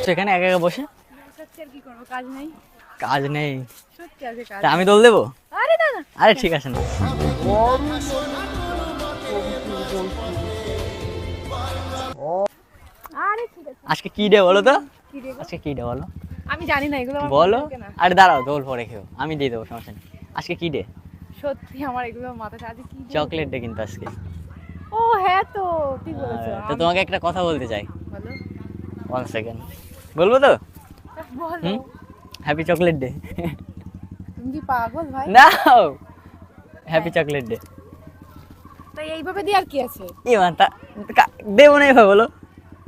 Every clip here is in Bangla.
সেখানে একা একা বসে কি করবো, কাজ নেই। কাজ নেই সত্যি আছে কাজ। তা আমি দোল দেবো? আরে না না, আরে ঠিক আছে না। আরে ঠিক আছে। আজকে কি ডে বলো তো? কি রে গো? আজকে কি ডে বলো? আমি জানি না এগুলো, আমার বলো। মনে থাকে না। আরে দাঁড়াও, দোল পরে খেও, আমি দিয়ে দেবো, সমস্যা নেই। আজকে কি ডে? সত্যি আমার এগুলো মাথায় আজ কি day? চকলেট ডে কিন্তু আজকে। ও হ্যাঁ তো ঠিক বলেছো। তো তোমাকে একটা কথা বলতে চাই। বলো। 1 সেকেন্ড বলবো তো? বলো। Happy chocolate day. তুমি কি পাগল ভাই? নাও, হ্যাপি চকলেট ডে। তো এইভাবে দিয়ে আর কি আছে? কি মানতা দেবো না এভাবে বলো?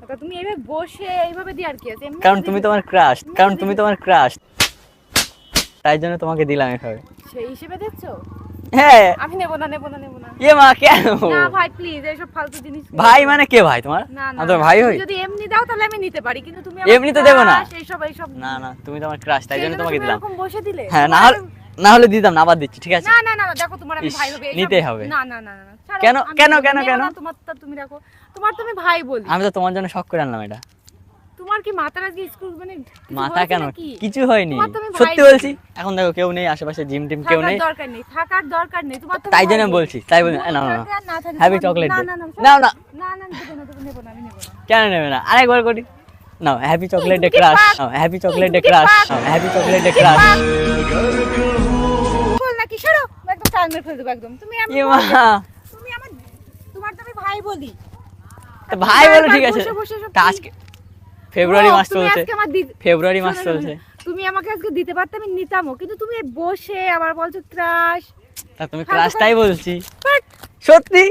তা তুমি এইভাবে বসে এইভাবে দিয়ে আর কি আছে? এমনি কারণ তুমি তোমার ক্রাশ, কারণ তুমি তোমার ক্রাশ, তাই জন্য তোমাকে দিলাম এভাবে। সেই হিসেবে দেখছো? হ্যাঁ। আমি নেব না, নেব না, নেব না। ইয়ে মা কেন? না ভাই প্লিজ, এইসব ফালতু জিনিস। ভাই মানে কে ভাই তোমার? না না, আমি তোমার ভাই হই? তুমি যদি এমনি দাও তাহলে আমি নিতে পারি, কিন্তু তুমি এমনি তো দেবো না। এইসব এইসব না না, তুমি তোমার ক্রাশ, তাই জন্য তোমাকে দিলাম। এরকম বসে দিলে? হ্যাঁ, না হলে দিতাম না, আবার দিচ্ছি, ঠিক আছে? না না না, দেখো তোমার আমি ইস, ভাই হবে, নিতেই হবে। না না না না, ছাড়ো, কেন আমি কেন নেব কেন না, কেন? তোমার তো তুমি রাখো, তোমার তুমি ভাই বলি। আমি তো তোমার জন্য শখ করে আনলাম এটা। তোমার কি মাথার আজকে স্কুল মানে কিছু মাথা হয়েছে কেন? নাকি? কিছু হয়নি, তোমার তো আমি ভাই সত্যি বলি। বলছি। এখন দেখো কেউ নেই আশেপাশে, জিম টিম কেউ থাকার নেই, দরকার নেই, থাকার দরকার নেই, তোমার তো তাই ভাই জন্য বলি। বলছি, তাই বলি। না না না থাকলে হ্যাপি তোমার- চকলেট না ডে। না না, নাও না, না না, দেবো না, দেবো, নেব না, আমি নেব না। কেন নেবে না? আরেকবার করি। নাও, হ্যাপি চকলেট ডে তুমি কি ক্রাশ, পাগল? হ্যাপি চকলেট তুমি ডে কি ক্রাশ, পাগল? Happy chocolate day crush. বল নাকি, সরো, একদম টাল মেরে ফেলে দেবো একদম। তুমি আমি ইয়ে মা, তুমি আমার, তোমার তো আমি ভাই বলি। তা ভাই বলো, ঠিক বারবার আছে। বসে বসে সব তা কি- আজকে ফেব্রুয়ারি ও, মাস তুমি চলছে, আজকে আমার ফেব্রুয়ারি মাস শোনো, চলছে। শোনো, তুমি আমাকে আজকে দিতে পারতে, আমি নিতামও, কিন্তু তুমি এই বসে আবার বলছো ক্রাশ। তা তুমি ফালতু ক্রাশটাই কথা। বলছি, বাট সত্যি।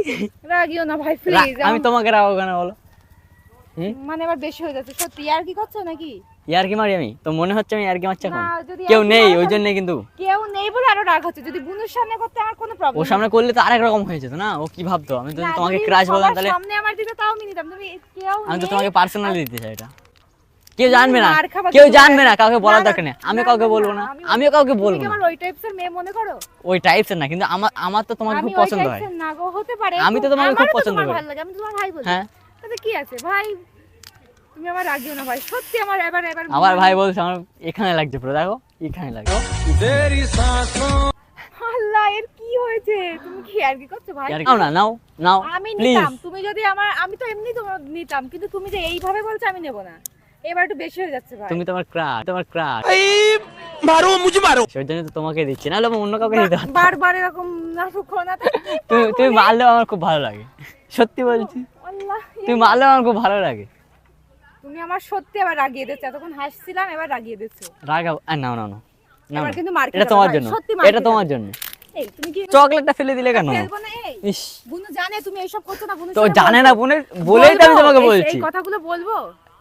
রাগিও না ভাই প্লিজ। আমি তোমাকে রাখবো কেন বলো? মানে আবার বেশি হয়ে যাচ্ছে সত্যি। আর কি করছো নাকি? ইয়ার্কি মারি আমি তো, মনে হচ্ছে আমি ইয়ার্কি মারছি এখন? না, যদি কেউ ইয়ার্কি নেই মারো ওই তাহলে- জন্য, কিন্তু কেউ নেই বলে আরো রাগ হচ্ছে। যদি বুনুর সামনে করতে আমার কোনো প্রবলেম ওর সামনে করলে তো আরেক রকম হয়ে যেত না। ও কি ভাবতো আমি তো তোমাকে ক্রাশ বললাম, তাহলে সামনে আমার দিতে তাও আমি নিতাম। তুমি কেউ আমি তো নেই। তোমাকে পার্সোনালি দিতে চাই এটা। কেউ জানবে না, মার খাবার কেউ তুমি জানবে না, রাগ- কাউকে না, বলার না, দরকার নেই। আমিও না, কাউকে না, বলবো না, আমি- আমিও কাউকে তুমি বলবো কি না। আমার ওই টাইপসের মেয়ে মনে করো? ওই টাইপসের না, কিন্তু আমার তো তোমাকে আমি খুব ওই পছন্দ হয়। টাইপসের না গো, হতে পারে। আমি তো তোমাকে খুব আমারও তো পছন্দ তোমার করি। ভালো লাগে, আমি তো তোমার ভাই বলি। হ্যাঁ, তাতে কি আছে ভাই? তুমি আমার রাগিও না ভাই, সত্যি আমার এবার এবার আমার ভাই বলছে আমার এখানে লাগছে পুরো, দেখো এখানে লাগছে। আল্লাহ, এর কি হয়েছে? তুমি কি আর কি করছো ভাই? নাও না, নাও নাও আমি প্লিজ। নিতাম, তুমি যদি আমার, আমি তো এমনি তোমার নিতাম, কিন্তু তুমি যে এইভাবে বলছো আমি নেব না। এবার একটু বেশি হয়ে যাচ্ছে ভাই। তুমি তোমার ক্রাশ, তোমার ক্রাশ, मारो मुझे मारो। সেই জন্য তো তোমাকে দিচ্ছি, নাহলে আমি অন্য কাউকে দিতে পারতাম। বারবার এরকম নাটক করো না তো। তুমি মারলেও আমার খুব ভালো লাগে, সত্যি বলছি। আল্লাহ, তুমি মারলেও আমার খুব ভালো লাগে। তুমি আমার সত্যি এবার রাগিয়ে দিচ্ছ। এতক্ষণ হাসছিলাম, এবার রাগিয়ে দিচ্ছ। রাগাও, নাও নাও নাও, নাও এবার না। কিন্তু মার খেয়ে এটা যাবে তোমার ভাই, জন্য, সত্যি মার এটা খেয়ে তোমার যাবে। জন্য। এই তুমি কি চকলেটটা ফেলে দিলে কেন? ফেলবো না? এই ইস, বুনু জানে তুমি এইসব করছো না। বুনু তো জানে না বোনের, বলেই তো আমি তোমাকে বলছি। এই কথাগুলো বলবো।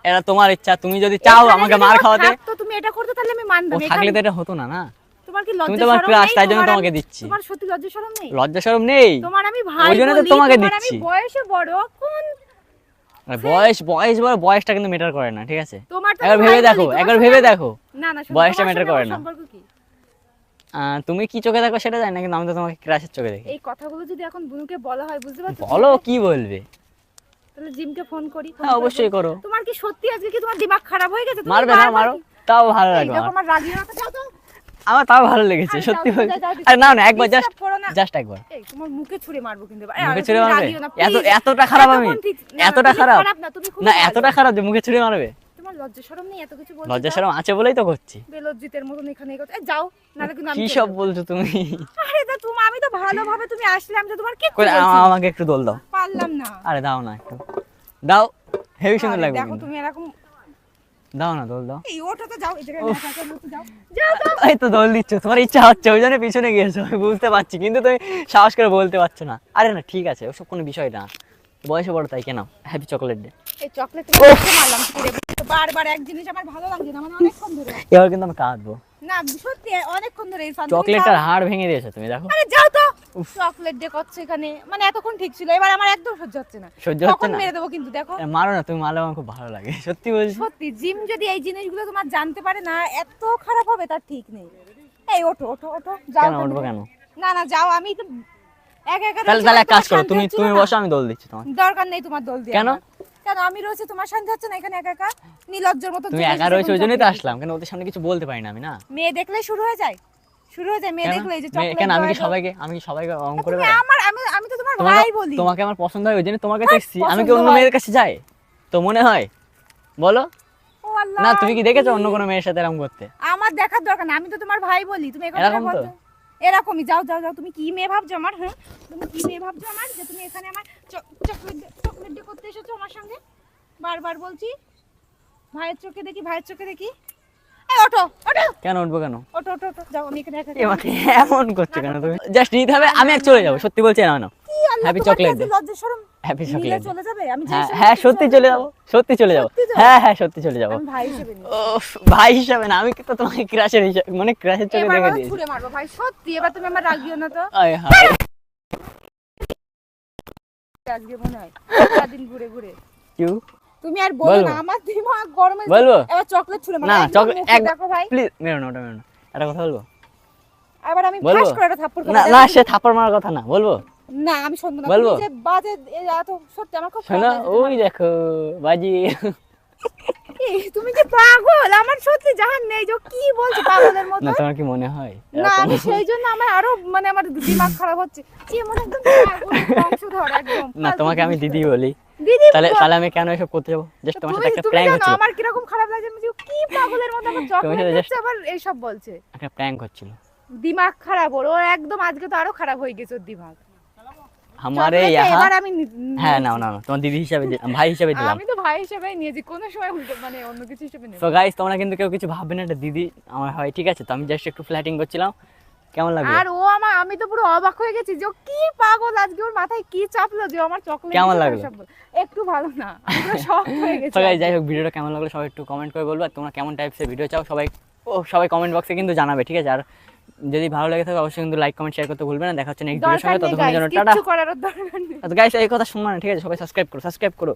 এটা তোমার ইচ্ছা, তুমি যদি চাও এখানে আমাকে যদি মার ও খাওয়াতে, থাকতো, তুমি এটা করতে তাহলে আমি মানতাম। ও থাকলে তো এটা হতো না। না, তোমার কি তুমি লজ্জা তোমার শরম ক্রাশ, নেই? তাই জন্য তোমার তোমাকে আমি- দিচ্ছি। তোমার সত্যি লজ্জা শরম নেই? লজ্জা শরম নেই, তোমার আমি ভাই ওই জন্য তো বলি, তোমাকে তোমার দিচ্ছি। আমি বয়সে বড় কোন। আর বয়স বড়, বয়সটা কিন্তু ম্যাটার করে না, ঠিক আছে? তোমার তো একবার আমি ভেবে ভাই দেখো, বলি, তোমার একবার সঙ্গে ভেবে আমি- দেখো। না না, শোনো, বয়সটা তোমার matter সঙ্গে করে আমার না। সম্পর্ক কি? তুমি কি চোখে দেখো সেটা জানি না, কিন্তু আমি তো তোমাকে ক্রাশের চোখে দেখি। এই কথাগুলো যদি এখন বুনুকে বলা হয়, বুঝতে পারছো? বলো, কি বলবে? তাহলে জিমকে ফোন করি। ফোন হ্যাঁ, করে অবশ্যই বলি, করো। তোমার কি সত্যি আজকে কি তোমার দিমাগ খারাপ হয়ে গেছে? তুমি মারবে না, বারবার মারো, কি- তাও ভালো এই লাগবে দেখো আমার। আমার রাগিয়ে না তো, যাও তো। আমার তাও ভালো লেগেছে, আরে সত্যি যাও, বলছি। যাও, আরে না না, একবার জাস্ট, disturb করো না। জাস্ট একবার। এই তোমার মুখে ছুঁড়ে মারবো কিন্তু এবার। মুখে আরে ছুঁড়ে তুমি মারবে? রাগিও না, please। এতটা খারাপ আমি? এতক্ষণ ঠিক- না, না, এতটা তুমি খারাপ? খারাপ না, তুমি খুব না, ভালো। এতটা খারাপ যে মুখে ছুঁড়ে মারবে? তোমার লজ্জা শরম নেই এত কিছু বলতে? লজ্জা শরম আছে বলেই তো করছি। বেলজ্জিতের মতন এখানে এই কথা। এই যাও, নাহলে কিন্তু আমি কি চলে সব যাবো। বলছো তুমি? আরে তা তুমি, আমি তো ভালোভাবে তুমি আসলে আমি তো তোমার কি কই, বলছি? আমাকে একটু দোল দাও। পারলাম না। আরে দাও না, একটু দাও, হেভি সুন্দর আরে লাগবে দেখো কিন্তু। তুমি এরকম, দাও না, দোল দাও। এই ওঠো তো, যাও, এই জায়গায় না থাকার মতো যাও। যাও তো। এই তো দোল দিচ্ছ, তোমার ইচ্ছা হচ্ছে ওই জন্য পিছনে গিয়েছো, আমি বুঝতে পারছি, কিন্তু তুমি সাহস করে বলতে পারছো না। আরে না, ঠিক আছে, ওসব কোনো বিষয় না, বয়সে বড় তাই কেন। Happy chocolate day. এই চকলেট তোমাকে মারলাম কি রে? বারবার এক জিনিস আমার ভালো লাগছে না, মানে অনেকক্ষণ ধরে। এবার কিন্তু আমি কাঁদবো। না সত্যি অনেকক্ষণ ধরে এই শান্ত। চকলেটটার হাড় ভেঙে দিয়েছো তুমি, দেখো। আরে যাও তো। চকলেট ডে করছে এখানে, মানে এতক্ষণ ঠিক ছিল, এবার আমার একদম সহ্য হচ্ছে না। সহ্য হচ্ছে তখন না? মেরে দেবো কিন্তু, দেখো। মারো না, তুমি মারলে আমার খুব ভালো লাগে, সত্যি বলছি। সত্যি জিম যদি এই জিনিসগুলো তোমার জানতে পারে না, এত খারাপ হবে তার ঠিক নেই। এই ওঠো ওঠো ওঠো, যাও কেন তো উঠবো দেখি। কেন? না না, যাও, আমি তো একা একা তাহলে রয়েছে, এক কাজ তোমার করো, শান্তি তুমি হচ্ছিল তুমি না? বসো, আমি দোল দিচ্ছি তোমার। দরকার নেই তোমার দোল দিয়ে কেন? আমার। কেন আমি রয়েছে তোমার শান্তি হচ্ছে না এখানে একা একা? নির্লজ্জের মতো তুমি চলে একা এসেছো রয়েছে ওই এখন জন্যই তো chocolate আসলাম, কেন ওদের সামনে কিছু বলতে পারি না আমি না? মেয়ে দেখলেই শুরু হয়ে যায় মেয়ে কেন? দেখলে এই যে মেয়ে- চকলেট কেন আমি কি সবাইকে অঙ্ক করে তুমি বেড়াই? আমি তো তোমার তোমাকে ভাই বলি। তোমাকে আমার পছন্দ হয় ওই জন্য তোমার কাছে হ্যাঁ, এসেছি, আমি কি পছন্দ অন্য হয়। মেয়ের কাছে যাই? তো মনে হয় বলো ও আল্লাহ, না, তুমি কি দেখেছো অন্য কোনো মেয়ের সাথে এরকম করতে? আমার দেখার দরকার না, আমি তো তোমার ভাই বলি, তুমি এখানে এরকম তো? এরকমই যাও যাও যাও। তুমি কি মেয়ে ভাবছো আমার? হ্যাঁ, তুমি কি মেয়ে ভাবছো আমার যে তুমি এখানে আমার চকলেট ডে করতে এসেছো আমার সঙ্গে? বারবার বলছি ভাইয়ের চোখে দেখি। এই ওঠো ওঠো কেন উঠবো কেন? ওঠো ওঠো ওঠো, যাও আমি এখানে একা এ মাকে এমন করছো কেন তুমি? জাস্ট নিতে হবে, আমি এক চলে যাবো, সত্যি বলছি, না না কি আল্লাহ, হ্যাপি তোমার চকলেট কি ডে। আছে লজ্জা শরম? হ্যাপি নিলে চকলেট ডে। চলে যাবে? আমি যে হ্যাঁ হিসেবে হ্যাঁ, বলছি, সত্যি চলে যাবো, সত্যি চলে যাবো। সত্যি তো? হ্যাঁ সত্যি চলে যাবো। আমি ভাই হিসেবে নিই। ওফ, ভাই হিসাবে না, আমি তো তোমাকে ক্রাশের হিসাবে, মানে ক্রাশের চোখে এবার দেখে বলো দিয়েছি। ছুঁড়ে মারবো ভাই, সত্যি এবার তুমি আমার রাগিও না তো। আয় হায়। আজকে মনে হয় সারাদিন ঘুরে ঘুরে কিউ? তুমি আর বলো বলবো? না, আমার দিমাগ গরমে বলবো? এবার চকলেট ছুঁড়ে মারো। না একদম চকলেট মুখে দেখো ভাই, প্লিজ মেরো না, ওটা মেরো না। একটা কথা বলবো? এবার আমি বলবো? ফাঁস করে একটা থাপ্পড় না খাবো। না, সে থাপ্পড় মারার কথা না, বলবো? না আমি শুনবো না। বলবো? তুমি যে বাজে এত, সত্যি আমার খুব খারাপ শোনো, লাগছে ওই তোমার। দেখো বাজি। এই, তুমি যে পাগল, আমার সত্যি জাহান নেই যে ও কি বলছে পাগলের মতো। না তোমার কি মনে হয় না এরকম? আমি সেই জন্য আমার মানে আমার দিমাগ খারাপ হচ্ছে। কি মনে একদম পাগল বংশধর একদম। না তোমাকে আমি দিদি বলি, দিদি তাহলে আমি কেন এসব করতে যাবো? জাস্ট তোমার সাথে একটা তুমি প্র্যাঙ্ক জানো হচ্ছিল, আমার কিরকম খারাপ লাগছে? আমি যে কি পাগলের মতো আমার চকলেট সাথে দিচ্ছে আবার এইসব বলছে। একটা প্র্যাঙ্ক হচ্ছিল। দিমাগ খারাপ ওর একদম, আজকে তো আরো খারাপ হয়ে গেছে ওর দিমাগ। আমারে চকলেটটা ইহা, এবার আমি হ্যাঁ না না না, তোমার দিদি হিসাবে ভাই হিসাবে দিলাম। আমি তো ভাই হিসেবে নিয়েছি, কোনো সময় উল্টো মানে অন্য কিছু হিসেবে নেব। তো গাইস, তোমরা কিন্তু কেউ কিছু ভাববে না, এটা দিদি আমার হয়, ঠিক আছে? তো আমি জাস্ট একটু ফ্ল্যাটিং করছিলাম, কেমন লাগলো? আর ও আমি তো পুরো অবাক হয়ে গেছি যে ও কি পাগল, আজকে ওর মাথায় কি চাপলো যে ও আমার চকলেট কেমন দিল লাগলো? এসব বলে। একটু ভালো না, আমি পুরো শক হয়ে গেছি। তো গাইস, যাই হোক, ভিডিওটা কেমন লাগলো সবাই একটু কমেন্ট করে বলবে, আর তোমরা কেমন টাইপসের ভিডিও চাও সবাই কমেন্ট বক্সে কিন্তু জানাবে, ঠিক আছে? আর যদি ভালো লাগে থাকে অবশ্যই কিন্তু লাইক কমেন্ট শেয়ার করতে ভুলবে না। দেখা হচ্ছে নেক্সট ভিডিওর দরকার সঙ্গে, নেই ততক্ষণের guys, জন্য টাটা। কিচ্ছু করার দরকার নেই। তো গাইস, এই কথা শুনবা না, ঠিক আছে? সবাই সাবস্ক্রাইব করো।